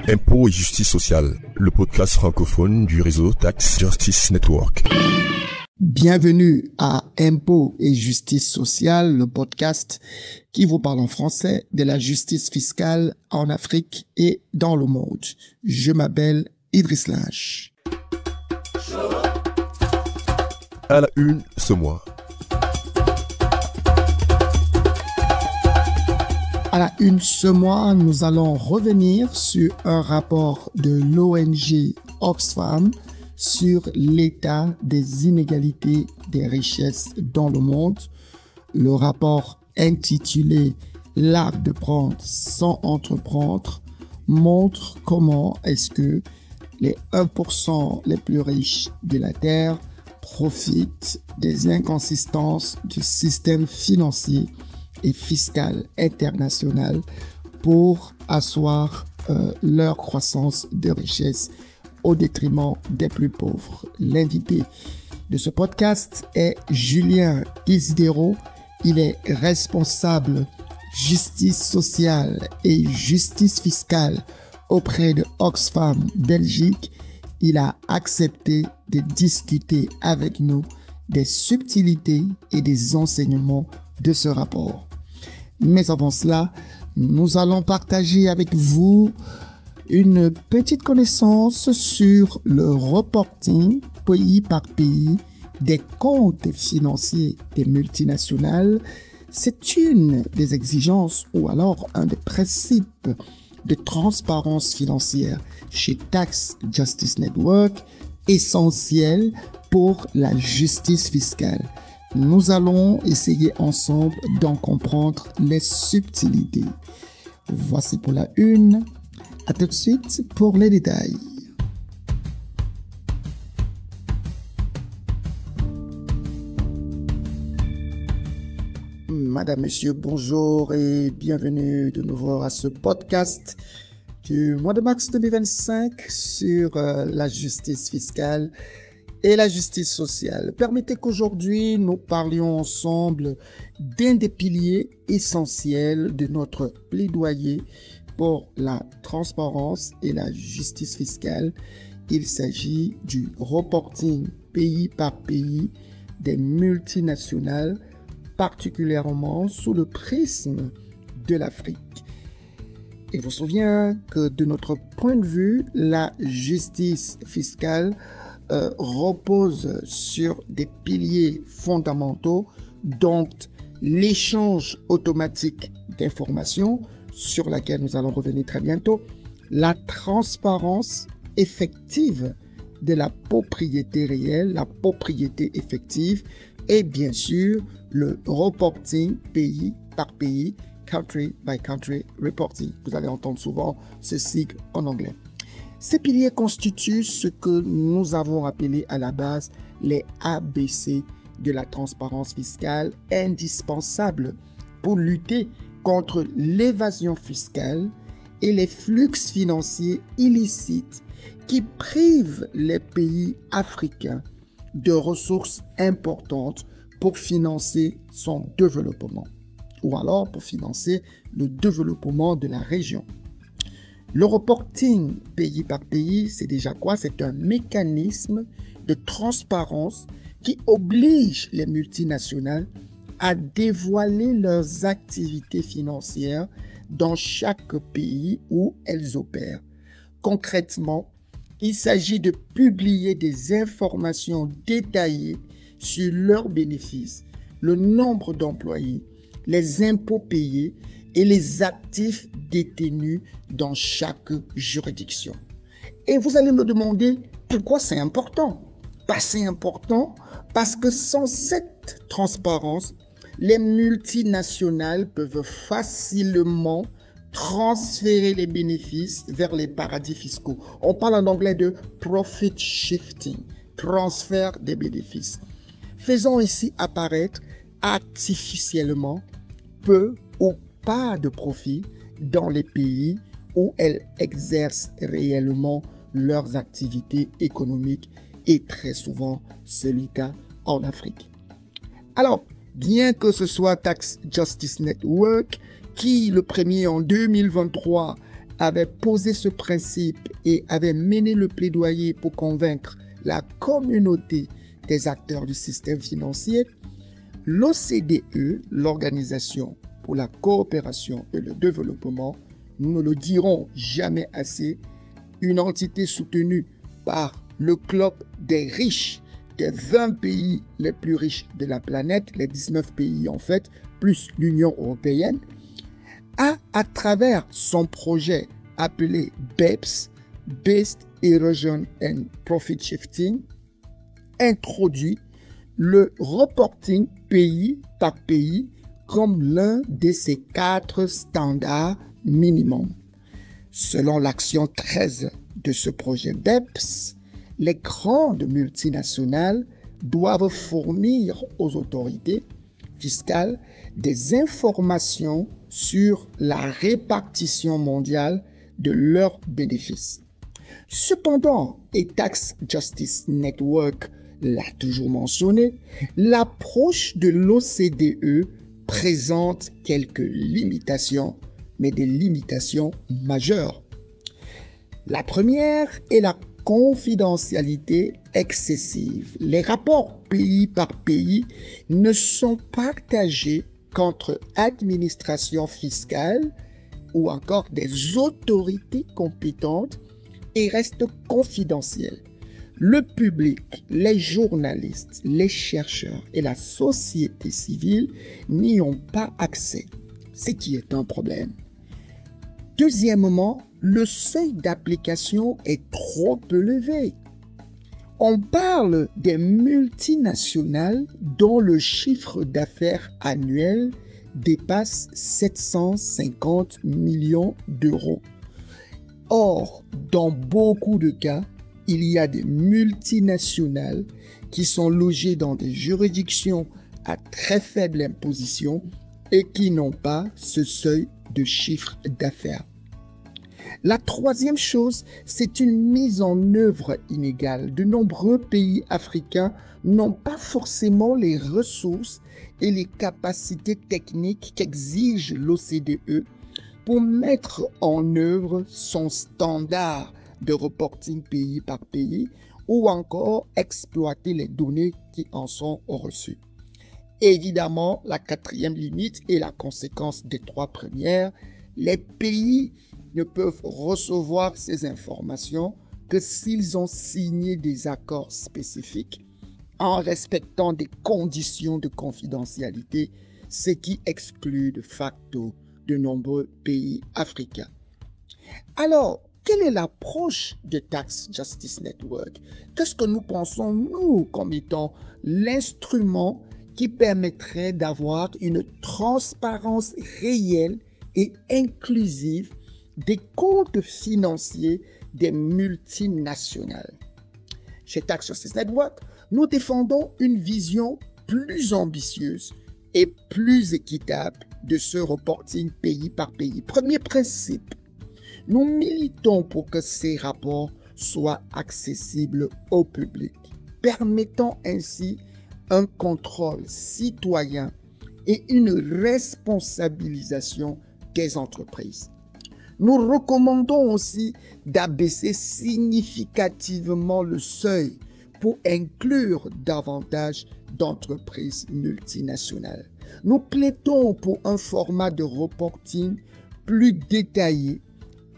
Impôts et justice sociale, le podcast francophone du réseau Tax Justice Network. Bienvenue à Impôts et justice sociale, le podcast qui vous parle en français de la justice fiscale en Afrique et dans le monde. Je m'appelle Idriss Lange. À la une ce mois. À la une ce mois, nous allons revenir sur un rapport de l'ONG Oxfam sur l'état des inégalités des richesses dans le monde. Le rapport intitulé « L'art de prendre sans entreprendre » montre comment est-ce que les 1% les plus riches de la Terre profitent des inconsistances du système financier et fiscal international pour asseoir leur croissance de richesse au détriment des plus pauvres. L'invité de ce podcast est Julien Isidero. Il est responsable justice sociale et justice fiscale auprès de Oxfam Belgique. Il a accepté de discuter avec nous des subtilités et des enseignements de ce rapport. Mais avant cela, nous allons partager avec vous une petite connaissance sur le reporting pays par pays des comptes financiers des multinationales. C'est une des exigences ou alors un des principes de transparence financière chez Tax Justice Network, essentiel pour la justice fiscale. Nous allons essayer ensemble d'en comprendre les subtilités. Voici pour la une. À tout de suite pour les détails. Madame, Monsieur, bonjour et bienvenue de nouveau à ce podcast du mois de mars 2025 sur la justice fiscale et la justice sociale. Permettez qu'aujourd'hui nous parlions ensemble d'un des piliers essentiels de notre plaidoyer pour la transparence et la justice fiscale. Il s'agit du reporting pays par pays des multinationales, particulièrement sous le prisme de l'Afrique. Il vous souvient que de notre point de vue, la justice fiscale repose sur des piliers fondamentaux, donc l'échange automatique d'informations, sur laquelle nous allons revenir très bientôt, la transparence effective de la propriété réelle, la propriété effective, et bien sûr le reporting pays par pays, country by country reporting. Vous allez entendre souvent ce sigle en anglais. Ces piliers constituent ce que nous avons appelé à la base les ABC de la transparence fiscale, indispensables pour lutter contre l'évasion fiscale et les flux financiers illicites qui privent les pays africains de ressources importantes pour financer son développement, ou alors pour financer le développement de la région. Le reporting pays par pays, c'est déjà quoi? C'est un mécanisme de transparence qui oblige les multinationales à dévoiler leurs activités financières dans chaque pays où elles opèrent. Concrètement, il s'agit de publier des informations détaillées sur leurs bénéfices, le nombre d'employés, les impôts payés et les actifs détenus dans chaque juridiction. Et vous allez me demander pourquoi c'est important. C'est important parce que sans cette transparence, les multinationales peuvent facilement transférer les bénéfices vers les paradis fiscaux. On parle en anglais de profit shifting, transfert des bénéfices. Faisons ici apparaître artificiellement peu ou pas de profit dans les pays où elles exercent réellement leurs activités économiques et très souvent c'est le cas en Afrique. Alors, bien que ce soit Tax Justice Network qui, le premier en 2023, avait posé ce principe et avait mené le plaidoyer pour convaincre la communauté des acteurs du système financier, l'OCDE, l'Organisation pour la coopération et le développement, nous ne le dirons jamais assez, une entité soutenue par le club des riches, des 20 pays les plus riches de la planète, les 19 pays en fait, plus l'Union européenne, a, à travers son projet appelé BEPS, Based Erosion and Profit Shifting, introduit le reporting pays par pays comme l'un de ses 4 standards minimum. Selon l'action 13 de ce projet BEPS, les grandes multinationales doivent fournir aux autorités fiscales des informations sur la répartition mondiale de leurs bénéfices. Cependant, et Tax Justice Network l'a toujours mentionné, l'approche de l'OCDE présente quelques limitations, mais des limitations majeures. La première est la confidentialité excessive. Les rapports pays par pays ne sont partagés qu'entre administrations fiscales ou encore des autorités compétentes et restent confidentiels. Le public, les journalistes, les chercheurs et la société civile n'y ont pas accès, ce qui est un problème. Deuxièmement, le seuil d'application est trop élevé. On parle des multinationales dont le chiffre d'affaires annuel dépasse 750 millions d'euros. Or, dans beaucoup de cas, il y a des multinationales qui sont logées dans des juridictions à très faible imposition et qui n'ont pas ce seuil de chiffre d'affaires. La troisième chose, c'est une mise en œuvre inégale. De nombreux pays africains n'ont pas forcément les ressources et les capacités techniques qu'exige l'OCDE pour mettre en œuvre son standard de reporting pays par pays ou encore exploiter les données qui en sont reçues. Évidemment, la quatrième limite est la conséquence des 3 premières. Les pays ne peuvent recevoir ces informations que s'ils ont signé des accords spécifiques en respectant des conditions de confidentialité, ce qui exclut de facto de nombreux pays africains. Alors, quelle est l'approche de Tax Justice Network? Qu'est-ce que nous pensons, nous, comme étant l'instrument qui permettrait d'avoir une transparence réelle et inclusive des comptes financiers des multinationales? Chez Tax Justice Network, nous défendons une vision plus ambitieuse et plus équitable de ce reporting pays par pays. Premier principe, nous militons pour que ces rapports soient accessibles au public, permettant ainsi un contrôle citoyen et une responsabilisation des entreprises. Nous recommandons aussi d'abaisser significativement le seuil pour inclure davantage d'entreprises multinationales. Nous plaidons pour un format de reporting plus détaillé,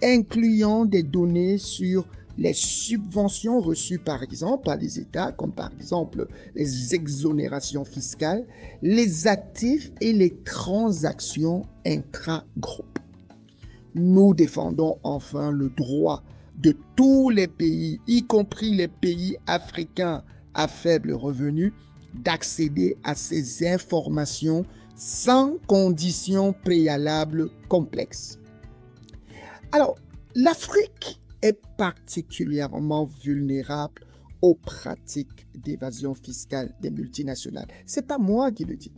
incluant des données sur les subventions reçues par exemple par les États, comme par exemple les exonérations fiscales, les actifs et les transactions intra-groupes. Nous défendons enfin le droit de tous les pays, y compris les pays africains à faible revenu, d'accéder à ces informations sans conditions préalables complexes. Alors, l'Afrique est particulièrement vulnérable aux pratiques d'évasion fiscale des multinationales. C'est pas moi qui le dis.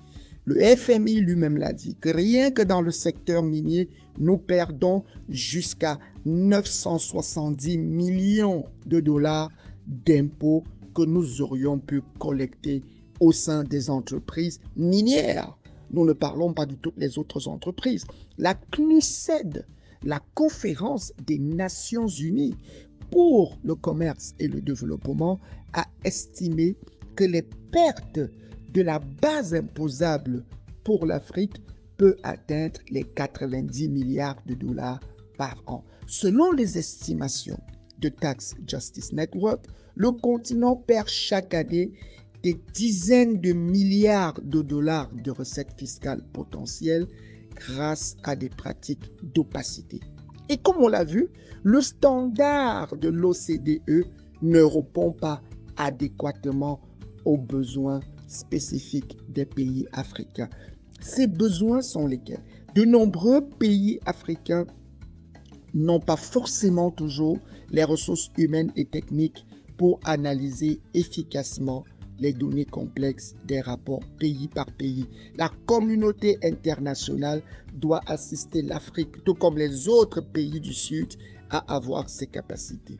Le FMI lui-même l'a dit, que rien que dans le secteur minier, nous perdons jusqu'à 970 millions de dollars d'impôts que nous aurions pu collecter au sein des entreprises minières. Nous ne parlons pas de toutes les autres entreprises. La CNUSED, la Conférence des Nations Unies pour le commerce et le développement, a estimé que les pertes de la base imposable pour l'Afrique peut atteindre les 90 milliards de dollars par an. Selon les estimations de Tax Justice Network, le continent perd chaque année des dizaines de milliards de dollars de recettes fiscales potentielles grâce à des pratiques d'opacité. Et comme on l'a vu, le standard de l'OCDE ne répond pas adéquatement aux besoins spécifiques des pays africains. Ces besoins sont lesquels? De nombreux pays africains n'ont pas forcément toujours les ressources humaines et techniques pour analyser efficacement les données complexes des rapports pays par pays. La communauté internationale doit assister l'Afrique, tout comme les autres pays du Sud, à avoir ces capacités.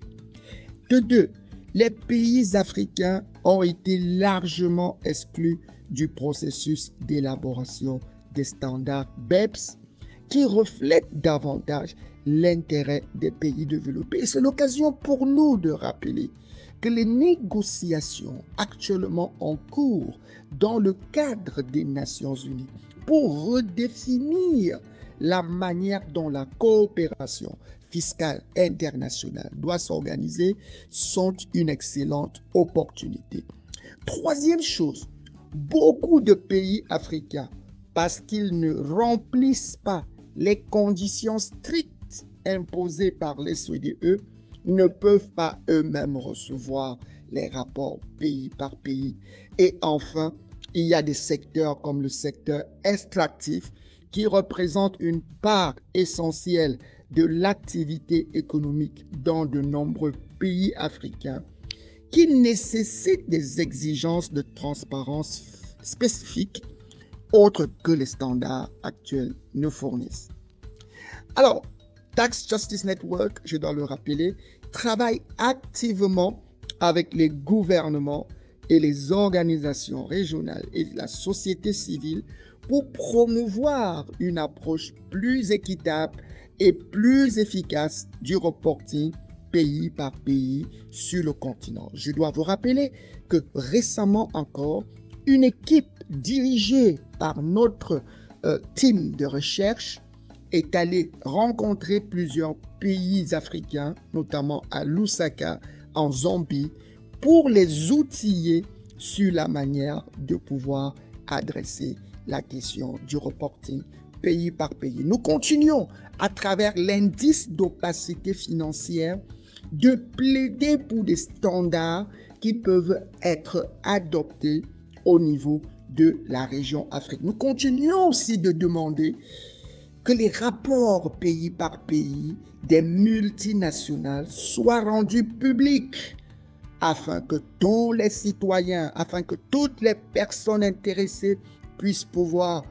De deux, les pays africains ont été largement exclus du processus d'élaboration des standards BEPS qui reflètent davantage l'intérêt des pays développés. Et c'est l'occasion pour nous de rappeler que les négociations actuellement en cours dans le cadre des Nations Unies pour redéfinir la manière dont la coopération fiscale internationale doit s'organiser sont une excellente opportunité. Troisième chose, beaucoup de pays africains, parce qu'ils ne remplissent pas les conditions strictes imposées par les l'OCDE, ne peuvent pas eux-mêmes recevoir les rapports pays par pays. Et enfin, il y a des secteurs comme le secteur extractif qui représente une part essentielle de l'activité économique dans de nombreux pays africains qui nécessitent des exigences de transparence spécifiques autres que les standards actuels ne fournissent. Alors, Tax Justice Network, je dois le rappeler, travaille activement avec les gouvernements et les organisations régionales et la société civile pour promouvoir une approche plus équitable et plus efficace du reporting pays par pays sur le continent. Je dois vous rappeler que récemment encore, une équipe dirigée par notre team de recherche est allée rencontrer plusieurs pays africains, notamment à Lusaka, en Zambie, pour les outiller sur la manière de pouvoir adresser la question du reporting pays par pays. Nous continuons, à travers l'indice d'opacité financière, de plaider pour des standards qui peuvent être adoptés au niveau de la région Afrique. Nous continuons aussi de demander que les rapports pays par pays des multinationales soient rendus publics afin que tous les citoyens, afin que toutes les personnes intéressées puissent pouvoir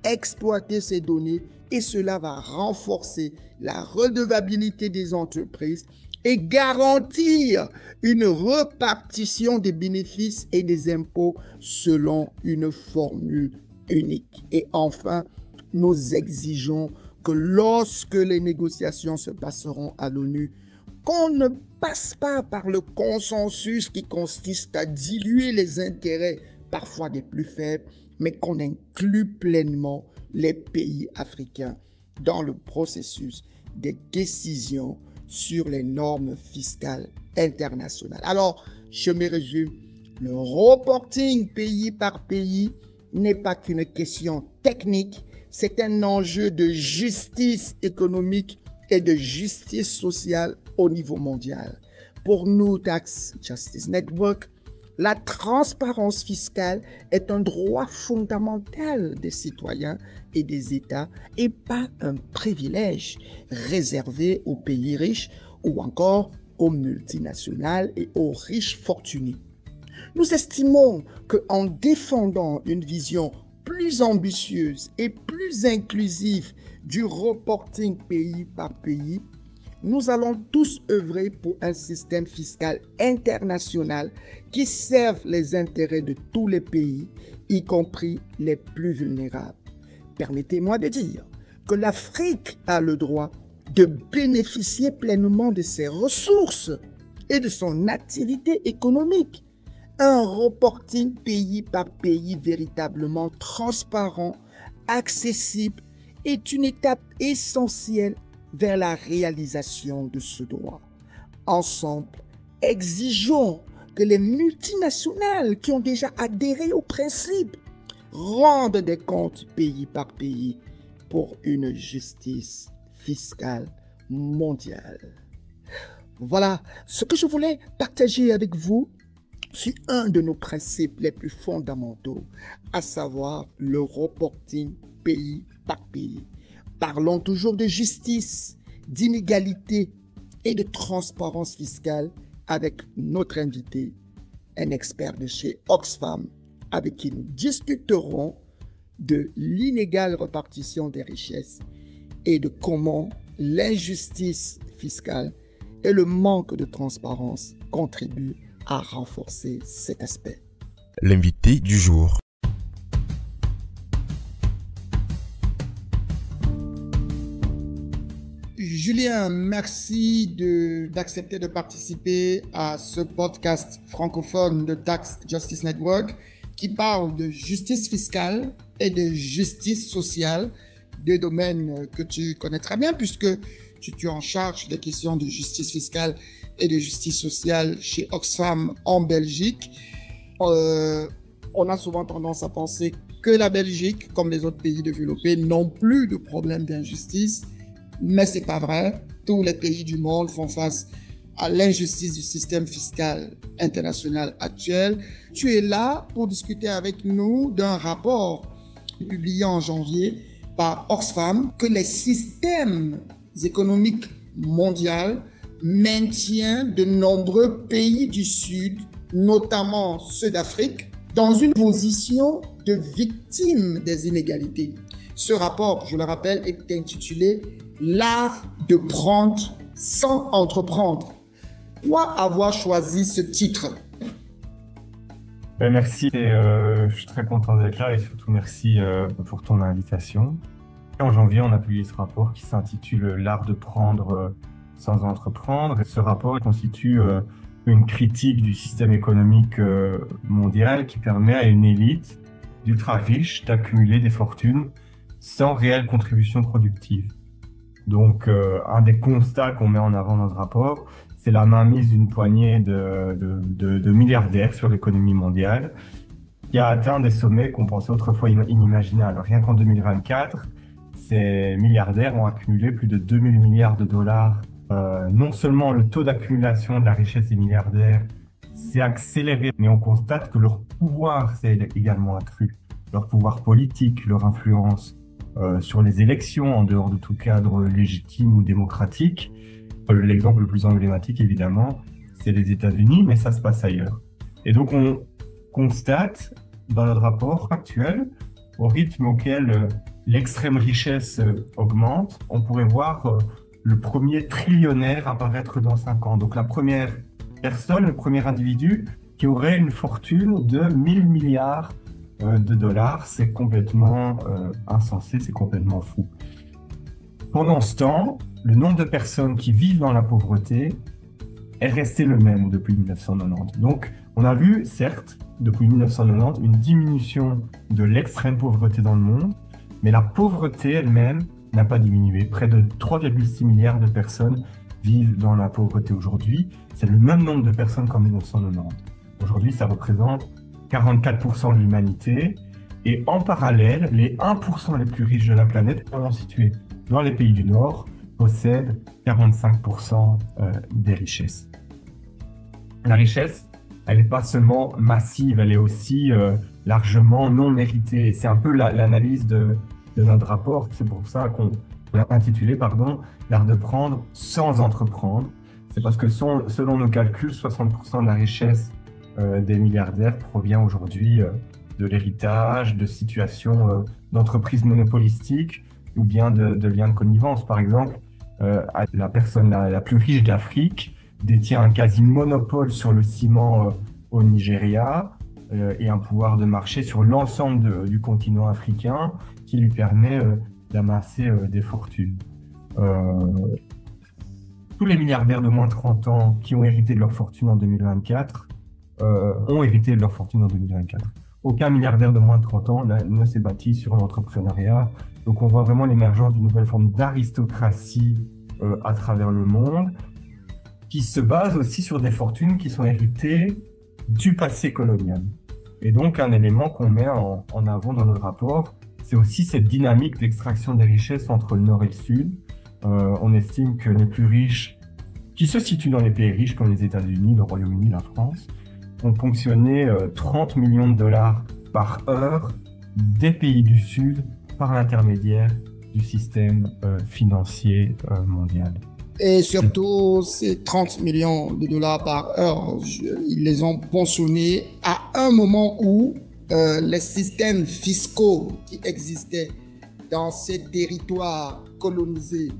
exploiter ces données, et cela va renforcer la redevabilité des entreprises et garantir une répartition des bénéfices et des impôts selon une formule unique. Et enfin, nous exigeons que lorsque les négociations se passeront à l'ONU, qu'on ne passe pas par le consensus qui consiste à diluer les intérêts parfois des plus faibles, mais qu'on inclue pleinement les pays africains dans le processus des décisions sur les normes fiscales internationales. Alors, je me résume, le reporting pays par pays n'est pas qu'une question technique, c'est un enjeu de justice économique et de justice sociale au niveau mondial. Pour nous, Tax Justice Network, la transparence fiscale est un droit fondamental des citoyens et des États et pas un privilège réservé aux pays riches ou encore aux multinationales et aux riches fortunés. Nous estimons qu'en défendant une vision plus ambitieuse et plus inclusive du reporting pays par pays, nous allons tous œuvrer pour un système fiscal international qui serve les intérêts de tous les pays, y compris les plus vulnérables. Permettez-moi de dire que l'Afrique a le droit de bénéficier pleinement de ses ressources et de son activité économique. Un reporting pays par pays véritablement transparent, accessible, est une étape essentielle vers la réalisation de ce droit. Ensemble, exigeons que les multinationales qui ont déjà adhéré au principe rendent des comptes pays par pays pour une justice fiscale mondiale. Voilà ce que je voulais partager avec vous sur un de nos principes les plus fondamentaux, à savoir le reporting pays par pays. Parlons toujours de justice, d'inégalité et de transparence fiscale avec notre invité, un expert de chez Oxfam, avec qui nous discuterons de l'inégale répartition des richesses et de comment l'injustice fiscale et le manque de transparence contribuent à renforcer cet aspect. L'invité du jour. Julien, merci d'accepter de participer à ce podcast francophone de Tax Justice Network qui parle de justice fiscale et de justice sociale, deux domaines que tu connais très bien puisque tu es en charge des questions de justice fiscale et de justice sociale chez Oxfam en Belgique. On a souvent tendance à penser que la Belgique, comme les autres pays développés, n'ont plus de problème d'injustice. Mais ce n'est pas vrai. Tous les pays du monde font face à l'injustice du système fiscal international actuel. Tu es là pour discuter avec nous d'un rapport publié en janvier par Oxfam que les systèmes économiques mondiaux maintiennent de nombreux pays du Sud, notamment ceux d'Afrique, dans une position de victime des inégalités. Ce rapport, je le rappelle, est intitulé « L'art de prendre sans entreprendre ». Pourquoi avoir choisi ce titre? Merci, je suis très content d'être là et surtout merci pour ton invitation. En janvier, on a publié ce rapport qui s'intitule « L'art de prendre sans entreprendre ». Et ce rapport constitue une critique du système économique mondial qui permet à une élite d'ultra riches d'accumuler des fortunes sans réelle contribution productive. Donc, un des constats qu'on met en avant dans ce rapport, c'est la mainmise d'une poignée de milliardaires sur l'économie mondiale qui a atteint des sommets qu'on pensait autrefois inimaginables. Rien qu'en 2024, ces milliardaires ont accumulé plus de 2000 milliards de dollars. Non seulement le taux d'accumulation de la richesse des milliardaires s'est accéléré, mais on constate que leur pouvoir s'est également accru. Leur pouvoir politique, leur influence sur les élections en dehors de tout cadre légitime ou démocratique. L'exemple le plus emblématique, évidemment, c'est les États-Unis, mais ça se passe ailleurs. Et donc, on constate dans notre rapport actuel, au rythme auquel l'extrême richesse augmente, on pourrait voir le premier trillionnaire apparaître dans 5 ans. Donc, la première personne, le premier individu qui aurait une fortune de 1000 milliards de dollars, c'est complètement insensé, c'est complètement fou. Pendant ce temps, le nombre de personnes qui vivent dans la pauvreté est resté le même depuis 1990. Donc, on a vu, certes, depuis 1990, une diminution de l'extrême pauvreté dans le monde, mais la pauvreté elle-même n'a pas diminué. Près de 3,6 milliards de personnes vivent dans la pauvreté aujourd'hui. C'est le même nombre de personnes qu'en 1990. Aujourd'hui, ça représente 44% de l'humanité. Et en parallèle, les 1% les plus riches de la planète, situés dans les pays du Nord, possèdent 45% des richesses. La richesse, elle n'est pas seulement massive, elle est aussi largement non méritée. Et c'est un peu l'analyse de notre rapport. C'est pour ça qu'on l'a intitulé, l'art de prendre sans entreprendre. C'est parce que selon nos calculs, 60% de la richesse des milliardaires provient aujourd'hui de l'héritage, de situations d'entreprises monopolistiques ou bien de liens de connivence. Par exemple, la personne la plus riche d'Afrique détient un quasi-monopole sur le ciment au Nigeria et un pouvoir de marché sur l'ensemble du continent africain qui lui permet d'amasser des fortunes. Tous les milliardaires de moins de 30 ans qui ont hérité de leur fortune en 2024 ont hérité de leur fortune en 2024. Aucun milliardaire de moins de 30 ans ne s'est bâti sur l'entrepreneuriat. Donc on voit vraiment l'émergence d'une nouvelle forme d'aristocratie à travers le monde, qui se base aussi sur des fortunes qui sont héritées du passé colonial. Et donc un élément qu'on met en avant dans notre rapport, c'est aussi cette dynamique d'extraction des richesses entre le nord et le sud. On estime que les plus riches, qui se situent dans les pays riches comme les États-Unis, le Royaume-Uni, la France, ont ponctionné 30 millions de dollars par heure des pays du Sud par l'intermédiaire du système financier mondial. Et surtout, ces 30 millions de dollars par heure, ils les ont ponctionnés à un moment où les systèmes fiscaux qui existaient dans ces territoires colonisés,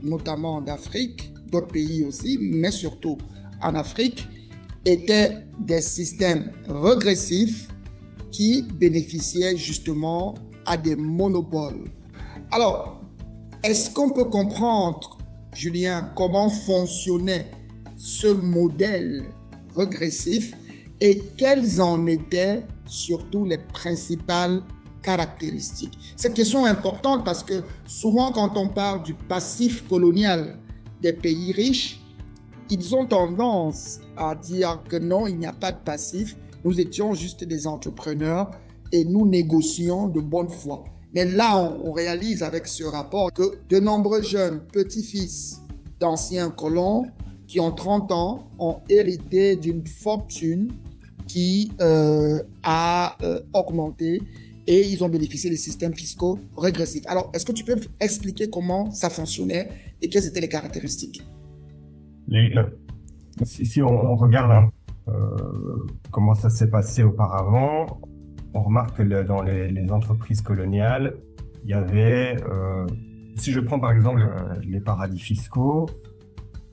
notamment d'Afrique, d'autres pays aussi, mais surtout en Afrique, étaient des systèmes régressifs qui bénéficiaient justement à des monopoles. Alors, est-ce qu'on peut comprendre, Julien, comment fonctionnait ce modèle régressif et quelles en étaient surtout les principales caractéristiques? Cette question est importante parce que souvent quand on parle du passif colonial des pays riches, ils ont tendance à dire que non, il n'y a pas de passif, nous étions juste des entrepreneurs et nous négocions de bonne foi. Mais là, on réalise avec ce rapport que de nombreux jeunes petits-fils d'anciens colons qui ont 30 ans ont hérité d'une fortune qui a augmenté et ils ont bénéficié des systèmes fiscaux régressifs. Alors, est-ce que tu peux expliquer comment ça fonctionnait et quelles étaient les caractéristiques? Si on regarde comment ça s'est passé auparavant, on remarque que dans les entreprises coloniales, il y avait, si je prends par exemple les paradis fiscaux,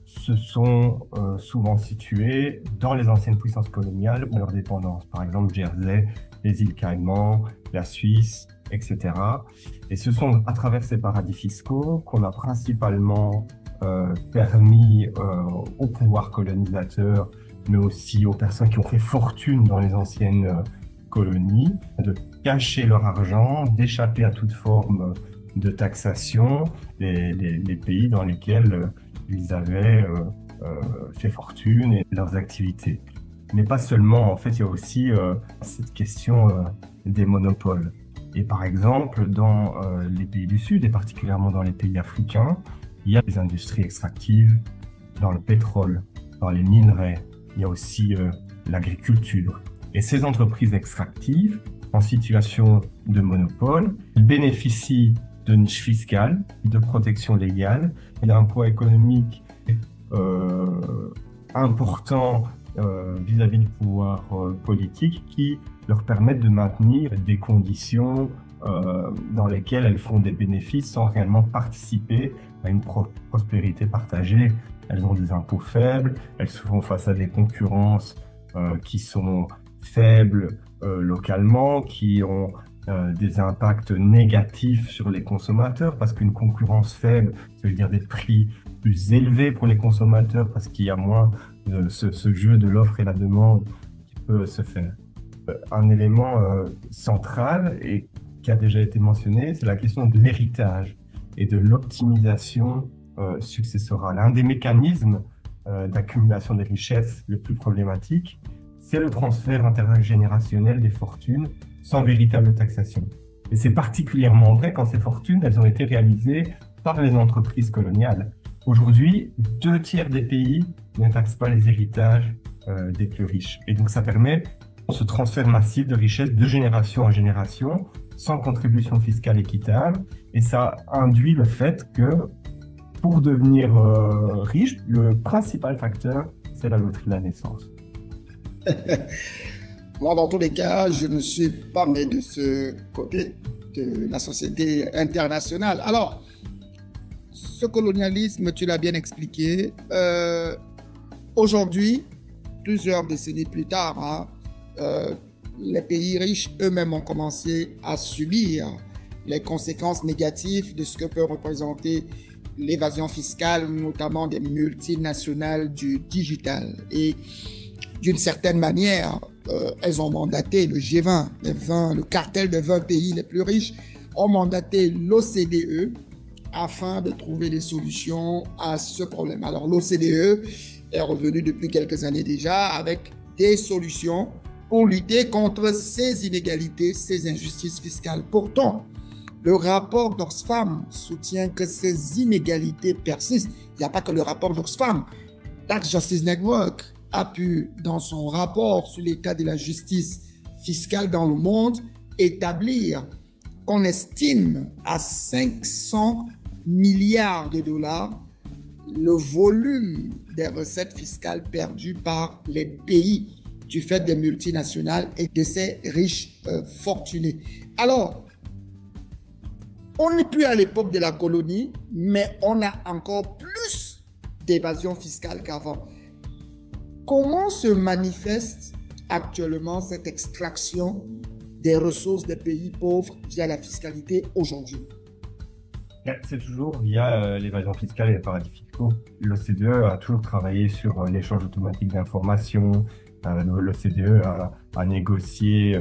se sont souvent situés dans les anciennes puissances coloniales ou leurs dépendances. Par exemple, Jersey, les îles Caïmans, la Suisse, etc. Et ce sont à travers ces paradis fiscaux qu'on a principalement permis au pouvoir colonisateur, mais aussi aux personnes qui ont fait fortune dans les anciennes colonies, de cacher leur argent, d'échapper à toute forme de taxation les pays dans lesquels ils avaient fait fortune et leurs activités. Mais pas seulement, en fait, il y a aussi cette question des monopoles. Et par exemple, dans les pays du Sud, et particulièrement dans les pays africains, il y a des industries extractives dans le pétrole, dans les minerais, il y a aussi l'agriculture. Et ces entreprises extractives, en situation de monopole, bénéficient de niches fiscales, de protection légale. Il y a un poids économique important vis-à-vis du pouvoir politique qui leur permettent de maintenir des conditions dans lesquelles elles font des bénéfices sans réellement participer à une prospérité partagée. Elles ont des impôts faibles, elles se font face à des concurrences qui sont faibles localement, qui ont des impacts négatifs sur les consommateurs, parce qu'une concurrence faible, ça veut dire des prix plus élevés pour les consommateurs, parce qu'il y a moins de ce jeu de l'offre et la demande qui peut se faire. Un élément central et qui a déjà été mentionné, c'est la question de l'héritage et de l'optimisation successorale. Un des mécanismes d'accumulation des richesses le plus problématique, c'est le transfert intergénérationnel des fortunes sans véritable taxation. Et c'est particulièrement vrai quand ces fortunes, elles ont été réalisées par les entreprises coloniales. Aujourd'hui, 2/3 des pays ne taxent pas les héritages des plus riches. Et donc ça permet ce transfert massif de richesses de génération en génération, sans contribution fiscale équitable. Et ça induit le fait que pour devenir riche, le principal facteur, c'est la loterie de la naissance. Moi, dans tous les cas, je ne suis pas né de ce côté de la société internationale. Alors, ce colonialisme, tu l'as bien expliqué. Aujourd'hui, plusieurs décennies plus tard, les pays riches eux-mêmes ont commencé à subir les conséquences négatives de ce que peut représenter l'évasion fiscale, notamment des multinationales du digital. Et d'une certaine manière, elles ont mandaté le G20, le cartel de 20 pays les plus riches, ont mandaté l'OCDE afin de trouver des solutions à ce problème. Alors l'OCDE est revenu depuis quelques années déjà avec des solutions pour lutter contre ces inégalités, ces injustices fiscales. Pourtant, le rapport d'Oxfam soutient que ces inégalités persistent. Il n'y a pas que le rapport d'Oxfam. Tax Justice Network a pu, dans son rapport sur l'état de la justice fiscale dans le monde, établir qu'on estime à 500 milliards de dollars le volume des recettes fiscales perdues par les pays du fait des multinationales et de ces riches fortunés. Alors, on n'est plus à l'époque de la colonie, mais on a encore plus d'évasion fiscale qu'avant. Comment se manifeste actuellement cette extraction des ressources des pays pauvres via la fiscalité aujourd'hui? C'est toujours via l'évasion fiscale et les paradis fiscaux. L'OCDE a toujours travaillé sur l'échange automatique d'informations. L'OCDE a négocié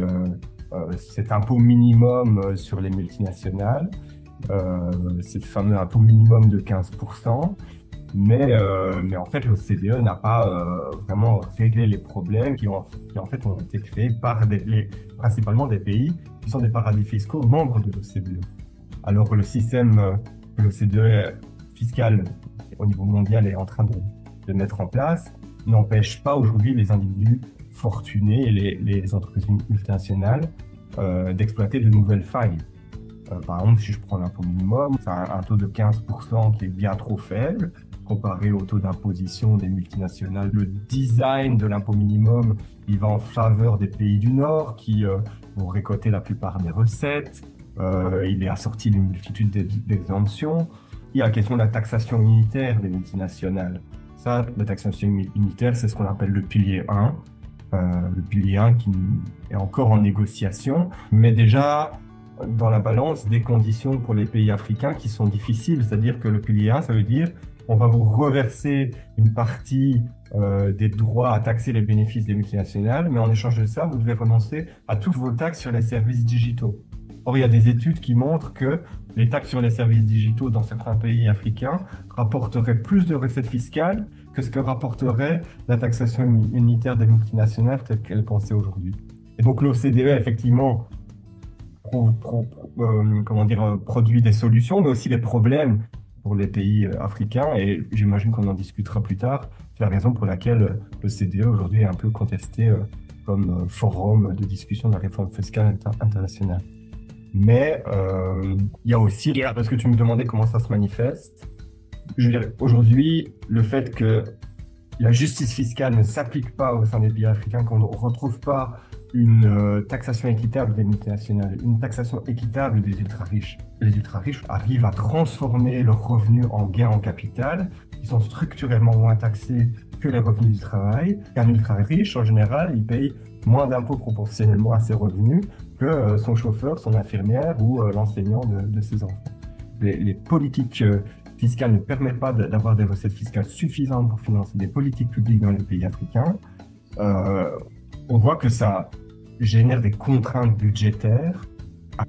cet impôt minimum sur les multinationales, c'est le fameux impôt minimum de 15%. Mais en fait, l'OCDE n'a pas vraiment réglé les problèmes qui en fait ont été créés par principalement des pays qui sont des paradis fiscaux membres de l'OCDE. Alors que le système que l'OCDE fiscal au niveau mondial est en train de mettre en place n'empêche pas aujourd'hui les individus fortunés et les entreprises multinationales d'exploiter de nouvelles failles. Par exemple, si je prends l'impôt minimum, c'est un taux de 15% qui est bien trop faible comparé au taux d'imposition des multinationales. Le design de l'impôt minimum, il va en faveur des pays du Nord qui vont récolter la plupart des recettes. Il est assorti d'une multitude d'exemptions. Il y a la question de la taxation unitaire des multinationales. Ça, la taxation unitaire, c'est ce qu'on appelle le pilier 1. Le pilier 1 qui est encore en négociation, mais déjà dans la balance des conditions pour les pays africains qui sont difficiles. C'est-à-dire que le pilier 1, ça veut dire on va vous reverser une partie des droits à taxer les bénéfices des multinationales, mais en échange de ça, vous devez renoncer à toutes vos taxes sur les services digitaux. Or, il y a des études qui montrent que les taxes sur les services digitaux dans certains pays africains rapporteraient plus de recettes fiscales que ce que rapporterait la taxation unitaire des multinationales telle qu'elle est pensée aujourd'hui. Et donc l'OCDE, effectivement, produit des solutions, mais aussi des problèmes pour les pays africains, et j'imagine qu'on en discutera plus tard. C'est la raison pour laquelle l'OCDE aujourd'hui est un peu contesté comme forum de discussion de la réforme fiscale internationale. Mais il y a aussi, parce que tu me demandais comment ça se manifeste, je dirais aujourd'hui, le fait que la justice fiscale ne s'applique pas au sein des pays africains, qu'on ne retrouve pas une taxation équitable des multinationales, une taxation équitable des ultra-riches. Les ultra-riches arrivent à transformer leurs revenus en gains en capital, qui sont structurellement moins taxés que les revenus du travail. Un ultra-riche, en général, il paye moins d'impôts proportionnellement à ses revenus que son chauffeur, son infirmière ou l'enseignant de ses enfants. Les politiques fiscales ne permettent pas d'avoir des recettes fiscales suffisantes pour financer des politiques publiques dans les pays africains. On voit que ça génère des contraintes budgétaires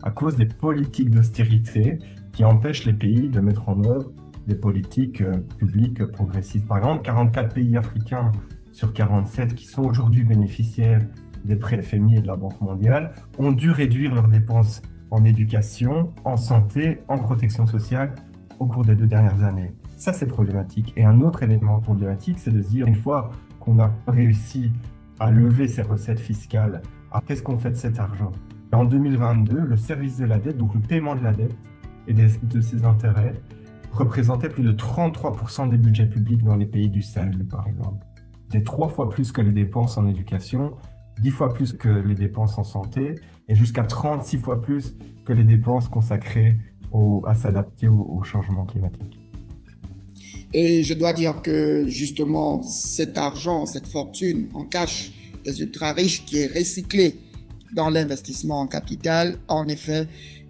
à cause des politiques d'austérité qui empêchent les pays de mettre en œuvre des politiques publiques progressistes. Par exemple, 44 pays africains sur 47 qui sont aujourd'hui bénéficiaires des prêts FMI et de la Banque mondiale ont dû réduire leurs dépenses en éducation, en santé, en protection sociale au cours des 2 dernières années. Ça, c'est problématique. Et un autre élément problématique, c'est de se dire, une fois qu'on a réussi à lever ces recettes fiscales, qu'est-ce qu'on fait de cet argent? En 2022, le service de la dette, donc le paiement de la dette et de ses intérêts, représentait plus de 33% des budgets publics dans les pays du Sahel, par exemple. C'est 3 fois plus que les dépenses en éducation, 10 fois plus que les dépenses en santé, et jusqu'à 36 fois plus que les dépenses consacrées à s'adapter au changement climatique. Et je dois dire que justement, cet argent, cette fortune en cash des ultra-riches qui est recyclé dans l'investissement en capital, en effet,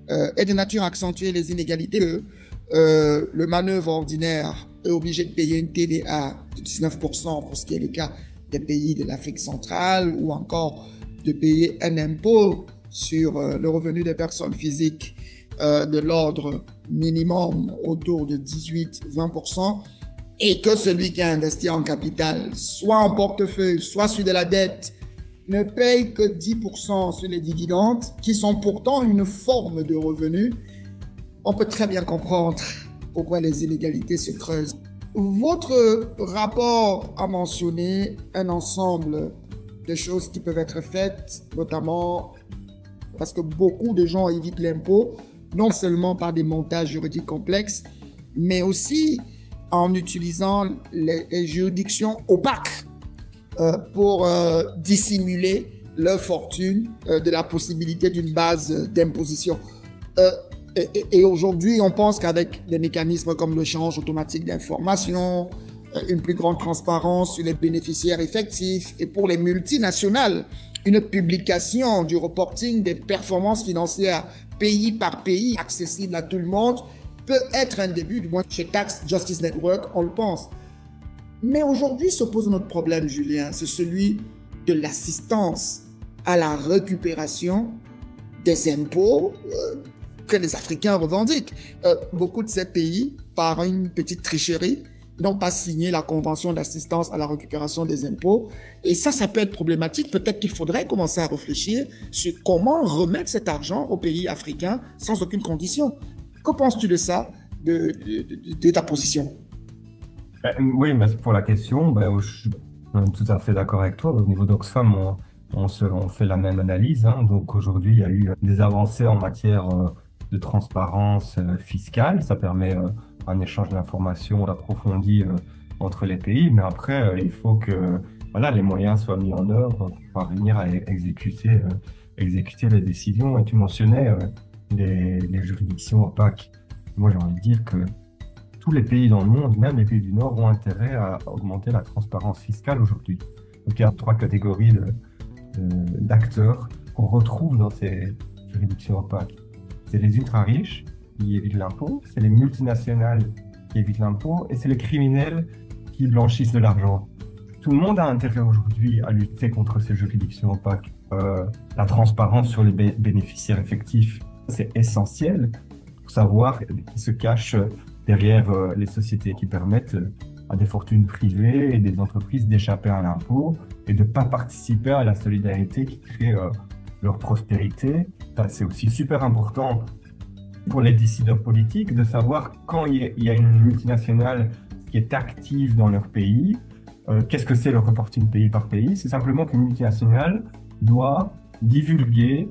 est de nature à accentuer les inégalités. Le manœuvre ordinaire est obligé de payer une TVA de 19% pour ce qui est le cas des pays de l'Afrique centrale, ou encore de payer un impôt sur le revenu des personnes physiques de l'ordre minimum autour de 18-20%, et que celui qui a investi en capital, soit en portefeuille, soit sur de la dette, ne paye que 10% sur les dividendes, qui sont pourtant une forme de revenu, on peut très bien comprendre pourquoi les inégalités se creusent. Votre rapport a mentionné un ensemble de choses qui peuvent être faites, notamment parce que beaucoup de gens évitent l'impôt, non seulement par des montages juridiques complexes, mais aussi en utilisant les juridictions opaques pour dissimuler leur fortune de la possibilité d'une base d'imposition. Et aujourd'hui, on pense qu'avec des mécanismes comme le change automatique d'informations, une plus grande transparence sur les bénéficiaires effectifs, et pour les multinationales, une publication du reporting des performances financières pays par pays, accessible à tout le monde, peut être un début, du moins chez Tax Justice Network, on le pense. Mais aujourd'hui se pose notre problème, Julien, c'est celui de l'assistance à la récupération des impôts que les Africains revendiquent. Beaucoup de ces pays, par une petite tricherie, n'ont pas signé la convention d'assistance à la récupération des impôts. Et ça peut être problématique. Peut-être qu'il faudrait commencer à réfléchir sur comment remettre cet argent aux pays africains sans aucune condition. Que penses-tu de ça, de ta position? Oui, merci pour la question. Je suis tout à fait d'accord avec toi. Au niveau d'Oxfam, on fait la même analyse. Donc aujourd'hui, il y a eu des avancées en matière de transparence fiscale. Ça permet un échange d'informations approfondi entre les pays. Mais après, il faut que les moyens soient mis en œuvre pour parvenir à exécuter les décisions. Et tu mentionnais les juridictions opaques. Moi, j'ai envie de dire que tous les pays dans le monde, même les pays du Nord, ont intérêt à augmenter la transparence fiscale aujourd'hui. Donc il y a 3 catégories d'acteurs qu'on retrouve dans ces juridictions opaques. C'est les ultra-riches qui évitent l'impôt, c'est les multinationales qui évitent l'impôt, et c'est les criminels qui blanchissent de l'argent. Tout le monde a intérêt aujourd'hui à lutter contre ces juridictions opaques. La transparence sur les bénéficiaires effectifs, c'est essentiel pour savoir qui se cache derrière les sociétés qui permettent à des fortunes privées et des entreprises d'échapper à l'impôt et de ne pas participer à la solidarité qui crée leur prospérité. Ça, c'est aussi super important pour les décideurs politiques de savoir quand il y a une multinationale qui est active dans leur pays, qu'est-ce que c'est le reporting pays par pays? C'est simplement qu'une multinationale doit divulguer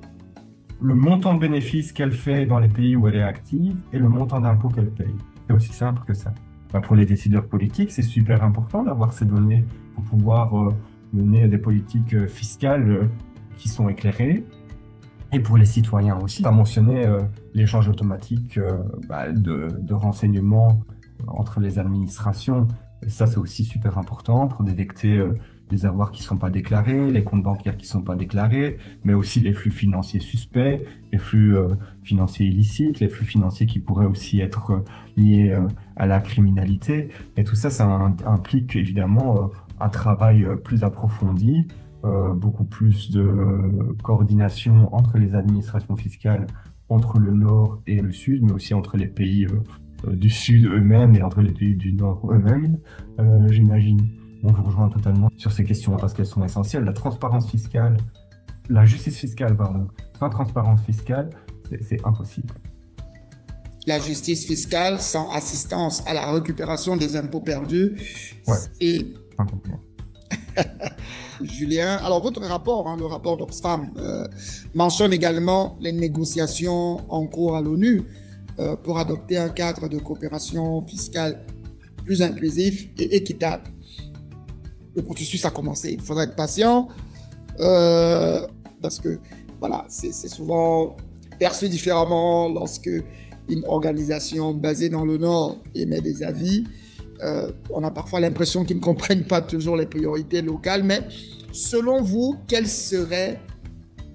le montant de bénéfices qu'elle fait dans les pays où elle est active et le montant d'impôts qu'elle paye. C'est aussi simple que ça. Pour les décideurs politiques, c'est super important d'avoir ces données pour pouvoir mener des politiques fiscales qui sont éclairées. Et pour les citoyens aussi. Tu as mentionné l'échange automatique de renseignements entre les administrations. Et ça, c'est aussi super important pour détecter les avoirs qui ne sont pas déclarés, les comptes bancaires qui ne sont pas déclarés, mais aussi les flux financiers suspects, les flux financiers illicites, les flux financiers qui pourraient aussi être liés à la criminalité. Et tout ça, ça implique évidemment un travail plus approfondi, beaucoup plus de coordination entre les administrations fiscales, entre le Nord et le Sud, mais aussi entre les pays du Sud eux-mêmes et entre les pays du Nord eux-mêmes, j'imagine. On vous rejoint totalement sur ces questions parce qu'elles sont essentielles. La transparence fiscale, la justice fiscale, pardon. Sans transparence fiscale, c'est impossible. La justice fiscale sans assistance à la récupération des impôts perdus. Ouais. Et Complètement. Julien, alors votre rapport, le rapport d'Oxfam, mentionne également les négociations en cours à l'ONU pour adopter un cadre de coopération fiscale plus inclusif et équitable. Le processus a commencé. Il faudra être patient parce que voilà, c'est souvent perçu différemment lorsque une organisation basée dans le Nord émet des avis On a parfois l'impression qu'ils ne comprennent pas toujours les priorités locales, mais selon vous, quelles seraient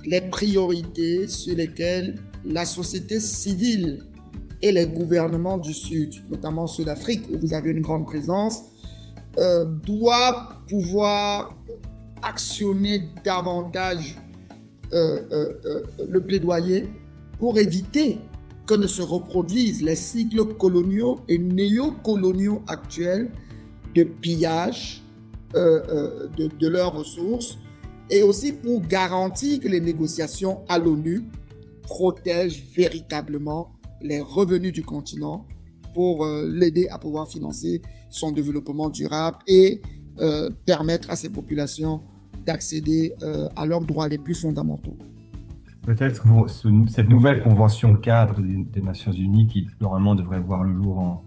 les priorités sur lesquelles la société civile et les gouvernements du Sud, notamment Sud-Afrique, où vous avez une grande présence, doivent pouvoir actionner davantage le plaidoyer pour éviter que ne se reproduisent les cycles coloniaux et néocoloniaux actuels de pillage de leurs ressources, et aussi pour garantir que les négociations à l'ONU protègent véritablement les revenus du continent pour l'aider à pouvoir financer son développement durable et permettre à ces populations d'accéder à leurs droits les plus fondamentaux. Peut-être cette nouvelle convention cadre des Nations Unies qui normalement devrait voir le jour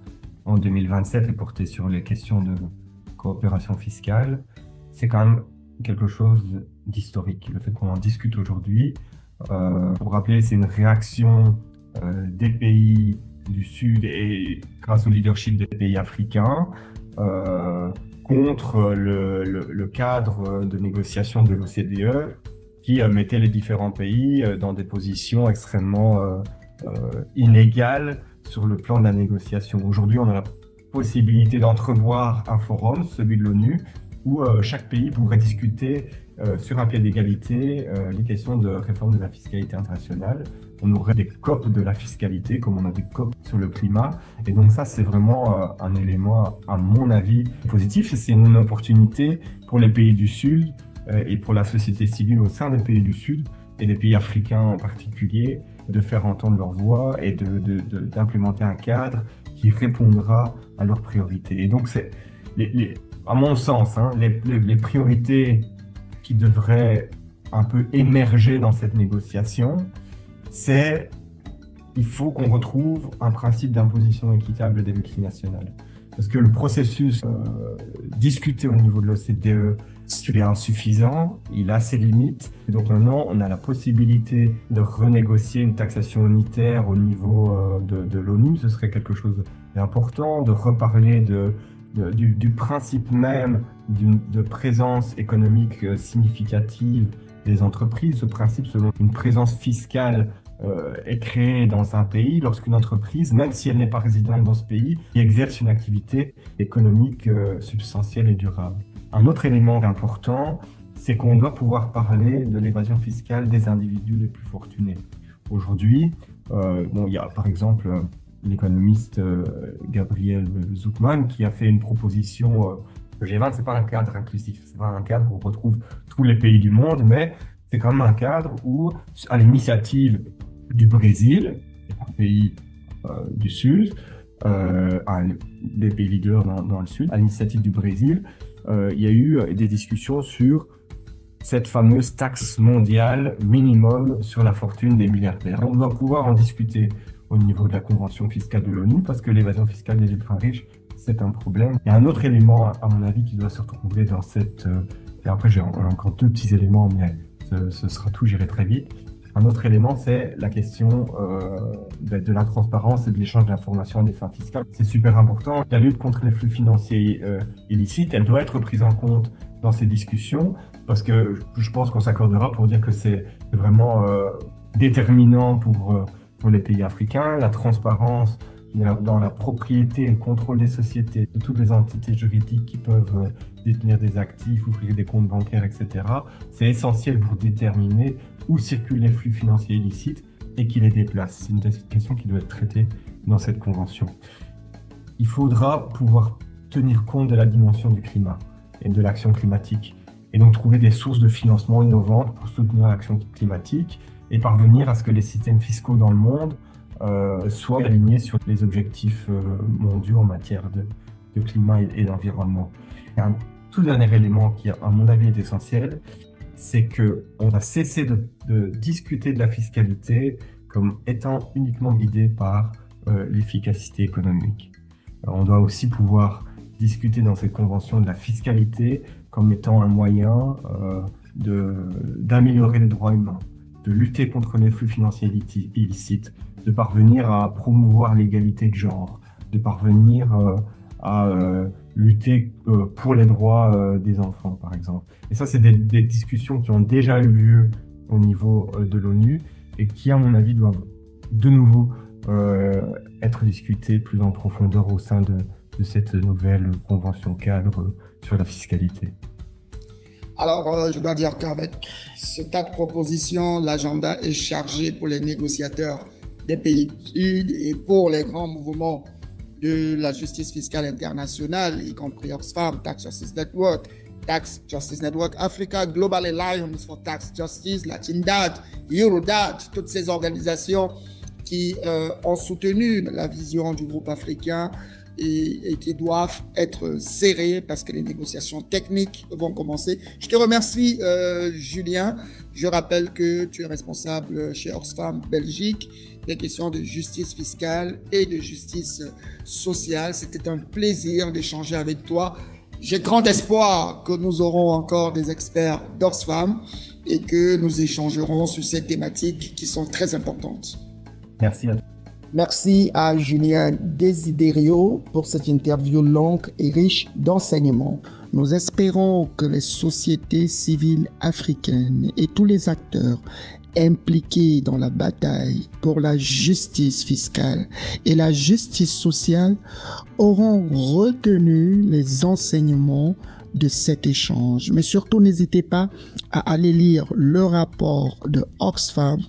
en 2027 et porter sur les questions de coopération fiscale, c'est quand même quelque chose d'historique. Le fait qu'on en discute aujourd'hui, pour rappeler, c'est une réaction des pays du Sud et grâce au leadership des pays africains contre le cadre de négociation de l'OCDE qui mettait les différents pays dans des positions extrêmement inégales sur le plan de la négociation. Aujourd'hui, on a la possibilité d'entrevoir un forum, celui de l'ONU, où chaque pays pourrait discuter sur un pied d'égalité les questions de réforme de la fiscalité internationale. On aurait des COP de la fiscalité, comme on a des COP sur le climat. Et donc ça, c'est vraiment un élément, à mon avis, positif. C'est une opportunité pour les pays du Sud et pour la société civile au sein des pays du Sud, et des pays africains en particulier, de faire entendre leur voix et d'implémenter un cadre qui répondra à leurs priorités. Et donc, c'est, à mon sens, les priorités qui devraient un peu émerger dans cette négociation, c'est il faut qu'on retrouve un principe d'imposition équitable des multinationales. Parce que le processus discuté au niveau de l'OCDE, il est insuffisant, il a ses limites. Et donc maintenant, on a la possibilité de renégocier une taxation unitaire au niveau de l'ONU. Ce serait quelque chose d'important, de reparler du principe même de présence économique significative des entreprises. Ce principe selon une présence fiscale est créée dans un pays lorsqu'une entreprise, même si elle n'est pas résidente dans ce pays, exerce une activité économique substantielle et durable. Un autre élément important, c'est qu'on doit pouvoir parler de l'évasion fiscale des individus les plus fortunés. Aujourd'hui, il y a par exemple l'économiste Gabriel Zucman qui a fait une proposition que G20, c'est pas un cadre inclusif, c'est pas un cadre où on retrouve tous les pays du monde, mais c'est quand même un cadre où, à l'initiative du Brésil, un pays du Sud, des pays leaders dans le Sud, à l'initiative du Brésil, il y a eu des discussions sur cette fameuse taxe mondiale minimum sur la fortune des milliardaires. On doit pouvoir en discuter au niveau de la Convention fiscale de l'ONU, parce que l'évasion fiscale des ultra-riches, c'est un problème. Il y a un autre élément, à mon avis, qui doit se retrouver dans cette... et après, j'ai encore deux petits éléments, mais ce sera tout, j'irai très vite. Un autre élément, c'est la question de la transparence et de l'échange d'informations à des fins fiscales. C'est super important. La lutte contre les flux financiers illicites, elle doit être prise en compte dans ces discussions, parce que je pense qu'on s'accordera pour dire que c'est vraiment déterminant pour les pays africains. La transparence dans la propriété et le contrôle des sociétés, de toutes les entités juridiques qui peuvent détenir des actifs, ouvrir des comptes bancaires, etc. C'est essentiel pour déterminer où circulent les flux financiers illicites et qui les déplacent. C'est une question qui doit être traitée dans cette convention. Il faudra pouvoir tenir compte de la dimension du climat et de l'action climatique, et donc trouver des sources de financement innovantes pour soutenir l'action climatique et parvenir à ce que les systèmes fiscaux dans le monde soient alignés sur les objectifs mondiaux en matière de climat et d'environnement. Et un tout dernier élément qui, à mon avis, est essentiel, c'est qu'on va cesser de discuter de la fiscalité comme étant uniquement guidée par l'efficacité économique. Alors, on doit aussi pouvoir discuter dans cette convention de la fiscalité comme étant un moyen d'améliorer les droits humains, de lutter contre les flux financiers illicites, de parvenir à promouvoir l'égalité de genre, de parvenir à lutter pour les droits des enfants, par exemple. Et ça, c'est des discussions qui ont déjà eu lieu au niveau de l'ONU et qui, à mon avis, doivent de nouveau être discutées plus en profondeur au sein de cette nouvelle convention cadre sur la fiscalité. Alors, je dois dire qu'avec ce tas de propositions, l'agenda est chargé pour les négociateurs des pays du Sud et pour les grands mouvements de la justice fiscale internationale, y compris Oxfam, Tax Justice Network, Tax Justice Network Africa, Global Alliance for Tax Justice, Latindad, Eurodad, toutes ces organisations qui ont soutenu la vision du groupe africain et qui doivent être serrées parce que les négociations techniques vont commencer. Je te remercie, Julien. Je rappelle que tu es responsable chez Oxfam Belgique des questions de justice fiscale et de justice sociale. C'était un plaisir d'échanger avec toi. J'ai grand espoir que nous aurons encore des experts d'Oxfam et que nous échangerons sur ces thématiques qui sont très importantes. Merci à toi. Merci à Julien Desiderio pour cette interview longue et riche d'enseignements. Nous espérons que les sociétés civiles africaines et tous les acteurs impliqués dans la bataille pour la justice fiscale et la justice sociale auront retenu les enseignements de cet échange. Mais surtout, n'hésitez pas à aller lire le rapport de Oxfam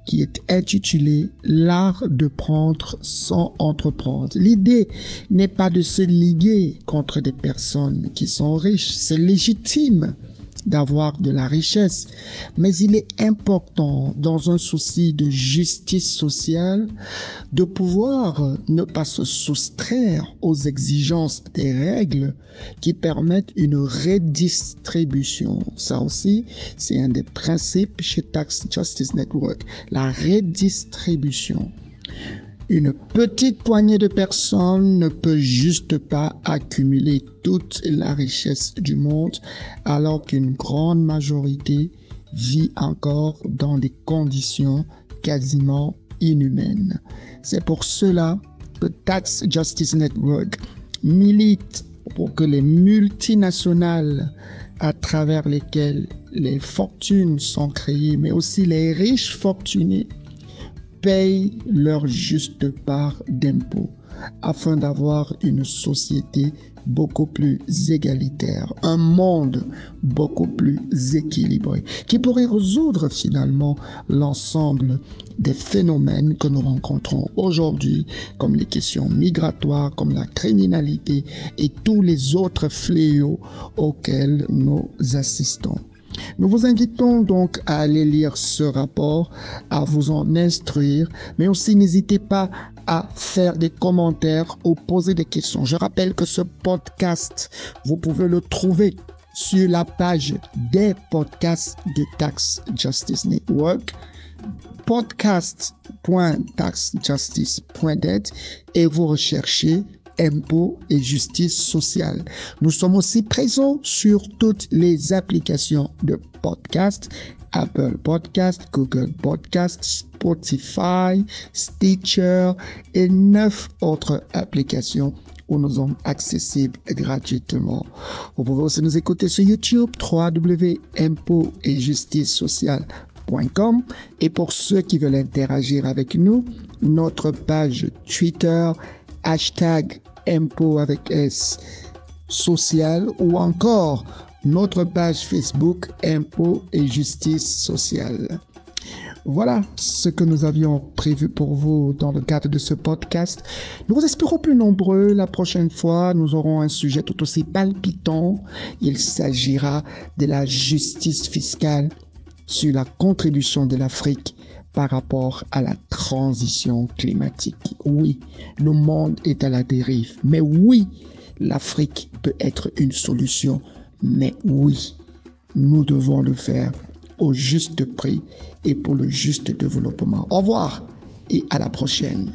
qui est intitulé « L'art de prendre sans entreprendre ». L'idée n'est pas de se liguer contre des personnes qui sont riches. C'est légitime d'avoir de la richesse, mais il est important, dans un souci de justice sociale, de pouvoir ne pas se soustraire aux exigences des règles qui permettent une redistribution. Ça aussi, c'est un des principes chez Tax Justice Network, la redistribution. Une petite poignée de personnes ne peut juste pas accumuler toute la richesse du monde, alors qu'une grande majorité vit encore dans des conditions quasiment inhumaines. C'est pour cela que Tax Justice Network milite pour que les multinationales à travers lesquelles les fortunes sont créées, mais aussi les riches fortunés, payent leur juste part d'impôts afin d'avoir une société beaucoup plus égalitaire, un monde beaucoup plus équilibré, qui pourrait résoudre finalement l'ensemble des phénomènes que nous rencontrons aujourd'hui, comme les questions migratoires, comme la criminalité et tous les autres fléaux auxquels nous assistons. Nous vous invitons donc à aller lire ce rapport, à vous en instruire, mais aussi n'hésitez pas à faire des commentaires ou poser des questions. Je rappelle que ce podcast, vous pouvez le trouver sur la page des podcasts de Tax Justice Network, podcast.taxjustice.net, et vous recherchez impôts et justice sociale. Nous sommes aussi présents sur toutes les applications de podcast, Apple Podcast, Google Podcast, Spotify, Stitcher et 9 autres applications où nous sommes accessibles gratuitement. Vous pouvez aussi nous écouter sur YouTube, www.impôts et justice sociale.com, et pour ceux qui veulent interagir avec nous, notre page Twitter, hashtag impôt avec S social, ou encore notre page Facebook impôt et justice sociale. Voilà ce que nous avions prévu pour vous dans le cadre de ce podcast. Nous vous espérons plus nombreux. La prochaine fois, nous aurons un sujet tout aussi palpitant. Il s'agira de la justice fiscale sur la contribution de l'Afrique par rapport à la transition climatique. Oui, le monde est à la dérive, mais oui, l'Afrique peut être une solution, mais oui, nous devons le faire au juste prix et pour le juste développement. Au revoir et à la prochaine.